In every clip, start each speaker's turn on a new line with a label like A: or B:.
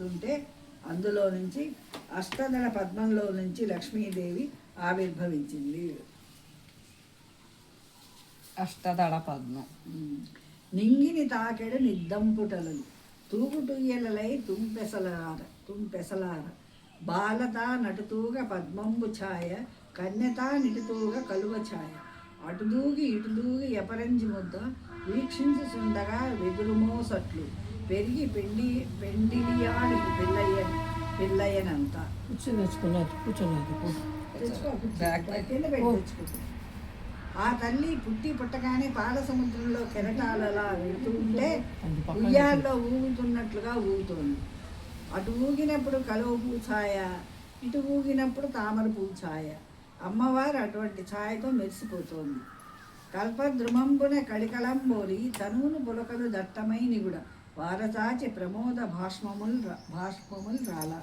A: తిరుగుతుంటే అందులో నుంచి అష్టదళ పద్మంలో నుంచి లక్ష్మీదేవి ఆవిర్భవించింది.
B: అష్టదళ పద్మం.
A: నింగిని తాకెడు నిద్దంపుటలలు తూగుటుయ్యలై తుంపెసలార బాలత నటుతూగ పద్మంబు ఛాయ కన్యతా నిటుతూగ కలువ ఛాయ అటుదూగి ఇటుదూగి ఎపరంజి ముద్ద వీక్షించుచుండగా వెదురుమోసట్లు పెరిగి పెండిలియాడి పిల్లయ్యనంతా ఆ తల్లి పుట్టగానే పాల సముద్రంలో కెరటాలలా వెళ్తూ ఉంటే ఉయ్యాల్లో ఊగుతున్నట్లుగా ఊగుతోంది. అటు ఊగినప్పుడు కలువ పూఛాయ, ఇటు ఊగినప్పుడు తామర పూఛాయ. అమ్మవారు అటువంటి ఛాయతో మెరిసిపోతోంది. కల్పద్రుమంబున కళికలంబోరి తనువును పులకలు దట్టమై నిగుడ వారచాచి ప్రమోద భాష్మముల్ రాల.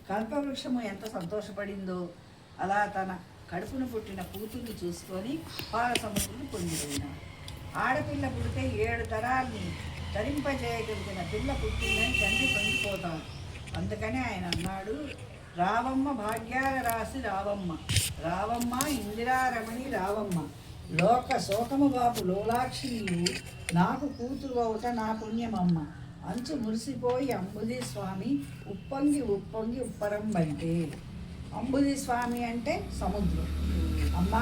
A: కల్పవృక్షము ఎంత సంతోషపడిందో అలా తన కడుపున పుట్టిన కూతుర్ని చూసుకొని పాల సముద్రుని పొందిపోయినాడు. ఆడపిల్ల పుడితే 7 తరాల్ని తరింపజేయగలిగిన పిల్ల పుట్టిందని తండ్రి పొందిపోతాడు. అందుకని ఆయన అన్నాడు, రావమ్మ భాగ్యాల రాసి రావమ్మ, రావమ్మ ఇందిరారమణి రావమ్మ, లోక శోకము బాపు లోలాక్షి నీవు, నాకు కూతురు అవుట నా పుణ్యమమ్మ, అంచు మురిసిపోయి అంబుది స్వామి ఉప్పొంగి ఉప్పొంగి ఉప్పరం బంటే. అంబుది స్వామి అంటే సముద్రం. అమ్మ,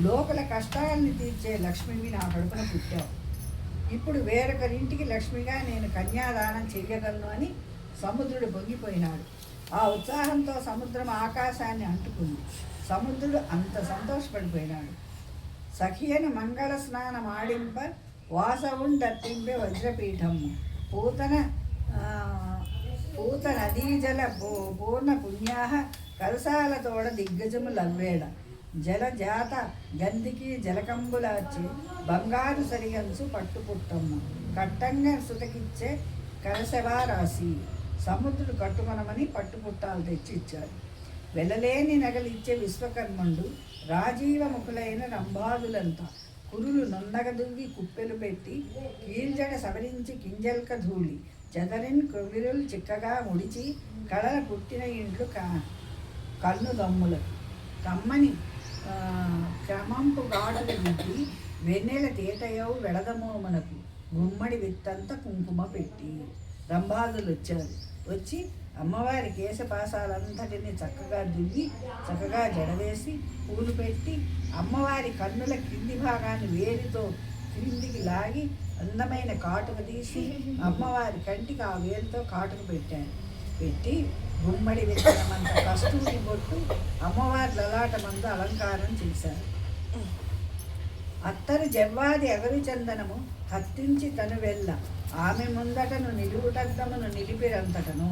A: లోకల కష్టాలని తీర్చే లక్ష్మివి నా కడుపున పుట్టావు. ఇప్పుడు వేరొకరింటికి లక్ష్మిగా నేను కన్యాదానం చెయ్యగలను అని సముద్రుడు పొంగిపోయినాడు. ఆ ఉత్సాహంతో సముద్రం ఆకాశాన్ని అంటుకుంది. సముద్రుడు అంత సంతోషపడిపోయినాడు. సఖియను మంగళ స్నానం ఆడింప వాసవుండర్తింపే వజ్రపీఠము పూత నదీజల పూర్ణ పుణ్యాహ కలసాలతోడ దిగ్గజము లవ్వేడ జలజాత గంధికి జలకంబులార్చి బంగారు సరిగంచు పట్టుపుట్టమ్మ కట్టంగా సుతకిచ్చే కలసవారాసి. సముద్రుడు కట్టుకొనమని పట్టుపుట్టాలు తెచ్చిచ్చాడు. వెళ్ళలేని నగలిచ్చే విశ్వకర్మండు రాజీవ ముఖులైన రంభాదులంతా కురులు నొన్నగదువ్వి కుప్పెలు పెట్టి కీల్జడ సవరించి కింజల్క ధూళి చెదరిన్ కొవిరులు చిక్కగా ముడిచి కళల పుట్టిన ఇండ్లు కన్ను దమ్ములకు కమ్మని క్రమంపు గాడులు విప్పి వెన్నెల తేటయవు వెడదమోమనకు గుమ్మడి విత్తంత కుంకుమ పెట్టి. రంభాదులు వచ్చారు. వచ్చి అమ్మవారి కేశపాసాలంతటిని చక్కగా దువ్వి చక్కగా జడవేసి పూలు పెట్టి అమ్మవారి కన్నుల కింది భాగాన్ని వేలితో క్రిందికి లాగి అందమైన కాటుక తీసి అమ్మవారి కంటికి ఆ వేలుతో కాటుక పెట్టారు. పెట్టి గుమ్మడి విత్తనమంత కస్తూరి బొట్టు అమ్మవారి లలాటమందు అలంకారం చేశారు. అత్తరు జవ్వాది అగరు చందనము హత్తించి తను వెళ్ళ ఆమె ముందటను నిలువుటద్దమును నిలిపిరంతటను.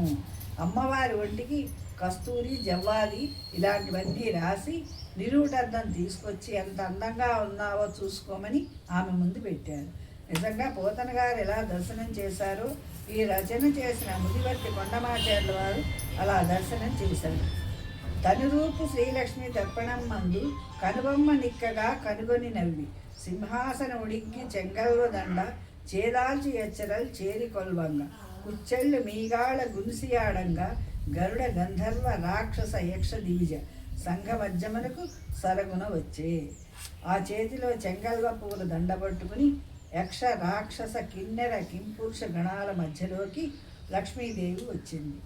A: అమ్మవారి ఒంటికి కస్తూరి జవ్వాది ఇలాంటివన్నీ రాసి నిలువుటద్దం తీసుకొచ్చి ఎంత అందంగా ఉన్నావో చూసుకోమని ఆమె ముందు పెట్టారు. నిజంగా పోతన గారు ఎలా దర్శనం చేశారో ఈ రచన చేసిన ముదివర్తి కొండమాచార్యుల వారు అలా దర్శనం చేశారు. తనురూపు శ్రీలక్ష్మి దర్పణం మందు కనుబొమ్మ నిక్కగా కనుగొని నవ్వి సింహాసన ఉడిక్కి చెంగల్వ దండ చేదాల్చి ఎచ్చరల్ చేరి కొల్వంగ కుచ్చెళ్ళు మీగాళ గున్సియాడంగా గరుడ గంధర్వ రాక్షస యక్ష దివిజ సంఘమజ్జమునకు సరగున వచ్చే. ఆ చేతిలో చెంగల్వ పూల దండ పట్టుకుని యక్ష రాక్షస కిన్నెర కింపురుష గణాల మధ్యలోకి లక్ష్మీదేవి వచ్చింది.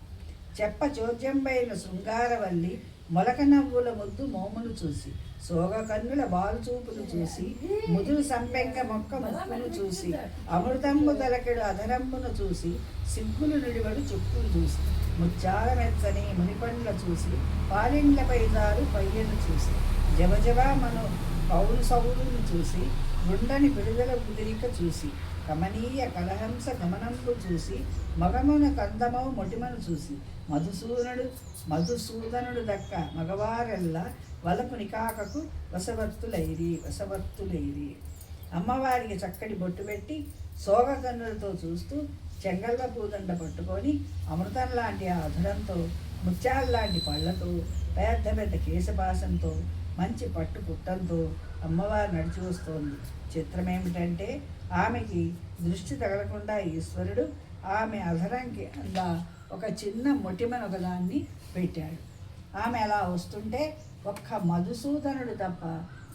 A: చెప్ప చోద్యంబైన శృంగారవల్లి మొలక నవ్వుల ముద్దు మోమును చూసి సోగ కన్నుల బాలుచూపులు చూసి ముదురు సంపెంగ మొక్క ముక్కును చూసి అమృతంబు తలకెడు అధరంబును చూసి సిగ్గులు నిడివడు చుక్కులు చూసి ముత్యాల మెచ్చని మునిపండ్ల చూసి పాలిండ్లపై దారు పయ్యను చూసి జవజవా మను పౌరు సౌరును చూసి గుండని విడుదల కుదిరిక చూసి కమనీయ కలహంస గమనంబు చూసి మగమున కందమవు మొటిమను చూసి మధుసూదనుడు దక్క మగవారెల్లా వలపు నికాకకు వశవర్తులైరి. అమ్మవారికి చక్కటి బొట్టు పెట్టి సోగ కన్నులతో చూస్తూ చెంగల్వ పూదండ పట్టుకొని అమృతం లాంటి ఆ అధరంతో ముత్యాల లాంటి పళ్ళతో పెద్ద పెద్ద కేశపాసంతో మంచి పట్టు పుట్టంతో అమ్మవారు నడిచి వస్తోంది. చిత్రమేమిటంటే ఆమెకి దృష్టి తగలకుండా ఈశ్వరుడు ఆమె అధరంకి ఒక చిన్న మొటిమను ఒకదాన్ని పెట్టాడు. ఆమె అలా వస్తుంటే ఒక్క మధుసూదనుడు తప్ప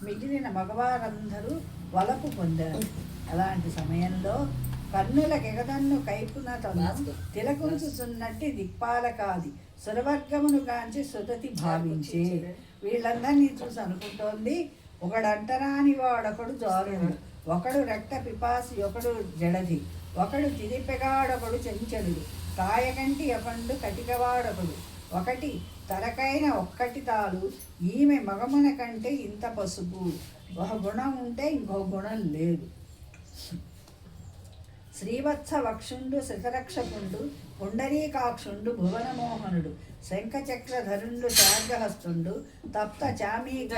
A: మిగిలిన మగవారందరూ వలపు పొందారు. అలాంటి సమయంలో కన్నులకెగదన్ను కైపున తను తిలకుంచుచున్నట్టి దిక్పాలకాది సురవర్గమును కాంచి సుదతి భావించే. వీళ్ళందరినీ చూసి అనుకుంటోంది, ఒకడంటరాని వాడొకడు జారుడు, ఒకడు రక్త పిపాసి, ఒకడు జడది, ఒకడు తిరిపెగాడొకడు చెంచలుడు, కాయకంటి ఒకండు కటికవాడొకడు, ఒకటి తరకైన ఒక్కటి తాలు, ఈమె మగమున కంటే ఇంత పసుపు. ఒక గుణం ఉంటే ఇంకో గుణం లేదు. శ్రీవత్స వక్షుండు శతరక్షకుండు పుండరీకాక్షుండు భువనమోహనుడు శంఖచక్రధరుండు శార్గహస్తుండు తప్త చామీక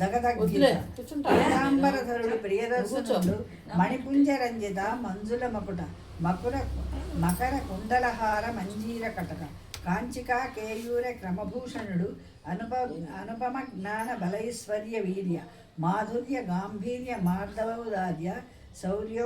A: దగదగ్గితాంబరధరుడు ప్రియదర్శనుడు మణిపుంజరంజిత మంజుల మకుట మకర కుండలహార మంజీర కటక కాంచిక కేయూర క్రమభూషణుడు అనుపమ జ్ఞాన బలైశ్వర్య వీర్య మాధుర్య గాంభీర్య మార్దవౌదార్య శౌర్య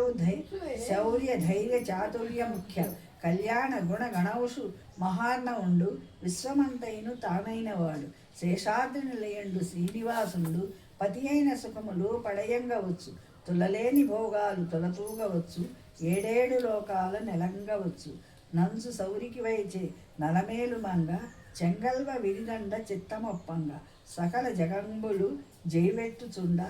A: ధైర్య చాతుర్య ముఖ్య కళ్యాణ గుణ గణౌషు మహార్ణవుండు విశ్వమంతైను తానైనవాడు శేషాద్రి నిలయండు శ్రీనివాసుండు పతి అయిన సుఖములు పడయంగవచ్చు తులలేని భోగాలు తొలతూగవచ్చు ఏడేడు లోకాల నెలంగవచ్చు నంచు సౌరికి వైచే నలమేలు మంగ చెంగల్వ విరిదండ చిత్తమొప్పంగ సకల జగంబులు జైవెట్టుచుండ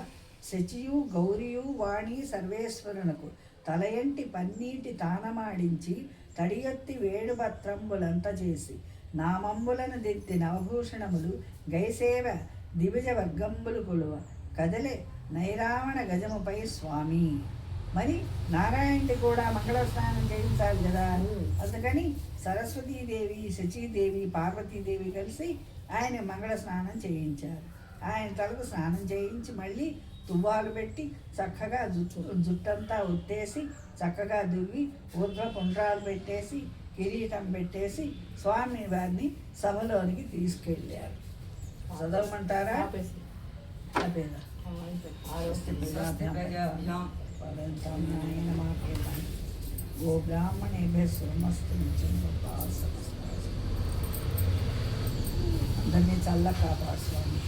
A: శచియు గౌరియు వాణి సర్వేశ్వరునకు తలయంటి పన్నీటి తానమాడించి తడియొత్తి వేడుపత్రంబులంత చేసి నామంబులను దిత్తి నవభూషణములు గైసేవ దివిజ వర్గంబులు కొలువ కదలే నైరావణ గజముపై స్వామి. మరి నారాయణుడి కూడా మంగళ స్నానం చేయించాలి కదా, అందుకని సరస్వతీదేవి శచీదేవి పార్వతీదేవి కలిసి ఆయన మంగళ స్నానం చేయించారు. ఆయన తలకు స్నానం చేయించి మళ్ళీ తువ్వాలు పెట్టి చక్కగా జుట్టంతా ఉత్తేసి చక్కగా దువ్వి ఊర్ధ్వ పుండ్రాలు పెట్టేసి కిరీటం పెట్టేసి స్వామి వారిని సభలోనికి తీసుకెళ్ళారు. చదవమంటారా? ఓ బ్రాహ్మణేభ్య సోమస్తు అందరినీ చల్ల కాపాడు స్వామి.